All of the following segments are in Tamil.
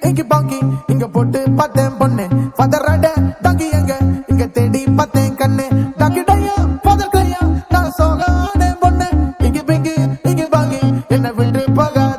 இங்கி பாங்கி இங்க போட்டு பார்த்தேன் பொண்ணு பதறாட டாங்கி எங்க இங்க தேடி பார்த்தேன் கண்ணு டாக்கிடையா பதற்கையா நான் சோகானே பொண்ணு இங்கி பிங்கி இங்கி பாங்கி என்ன விட்டு போகாத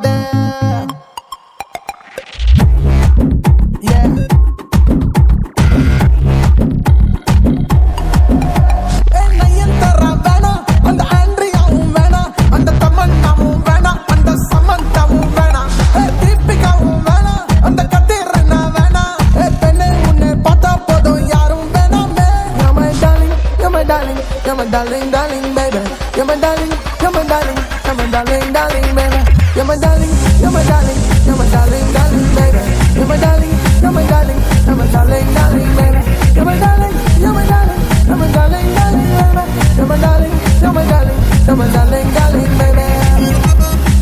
You're my darling, darling, baby. You're my darling, you're my darling, you're my darling, darling, baby. You're my darling, you're my darling, you're my darling, darling, baby. You're my darling, you're my darling, you're my darling, darling, baby. You're my darling, you're my darling, you're my darling, darling, baby. You're my darling, you're my darling, you're my darling, darling, baby.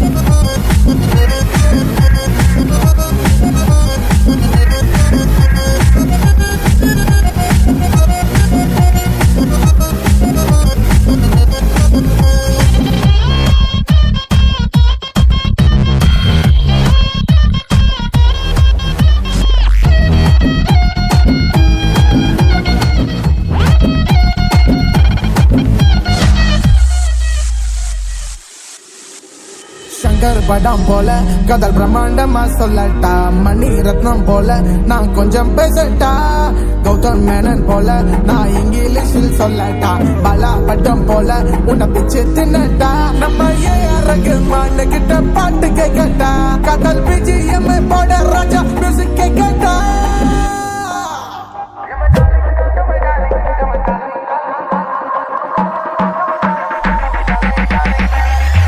Shankar படம் போல கதல் பிரம்மாண்டமா சொல்லட்டா மணி ரத்னம் போல நான் கொஞ்சம் பேசட்டா கௌதம் மேனன் போல நான் இங்கிலீஷில் சொல்லட்டா பலா பட்டம் போல உன்னை பிச்சு தின்னட்டா நம்ம ரகுமான் கிட்ட பாட்டு கேட்கட்டா கதல் பிஜிஎம் போட ராஜா music கேட்கட்டா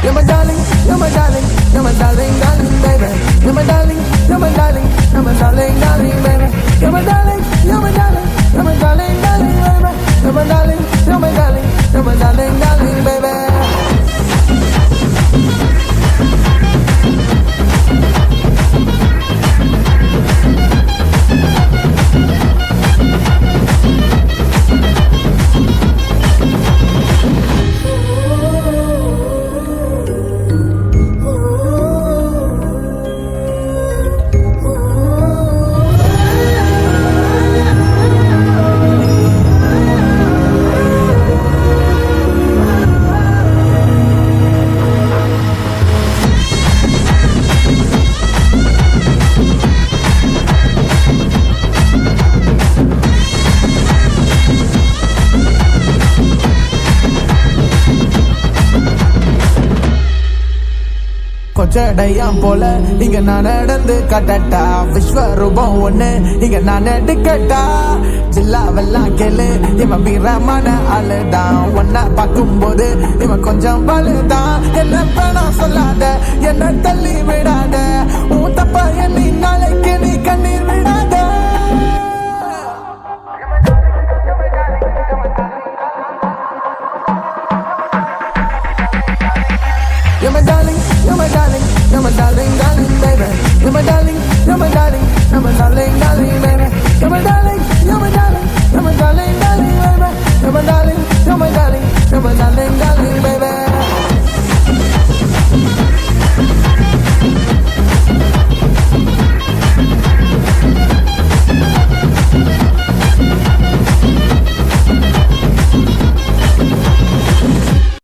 You're my darling, you're my darling, you're my darling, darling, baby. You're my darling, you're my darling, you're my darling, darling, baby. You're my darling, you're my darling, you're my darling, darling, baby. You're my darling, you're my darling, you're my darling, darling, baby. கொச்சடையாம் போல இங்க நான் நடந்து கட்டட்டா விஸ்வரூபம் ஒண்ணு இங்க நான் எடுக்கட்டா ஜில்லாவெல்லாம் கேளு இவன் வீரமான ஆளுதான் ஒன்ன பார்க்கும் போது இவன் கொஞ்சம் வலுதான் என்ன வேணா சொல்லாத என்ன தள்ளி விடாத உன் தப்ப எண்ணினால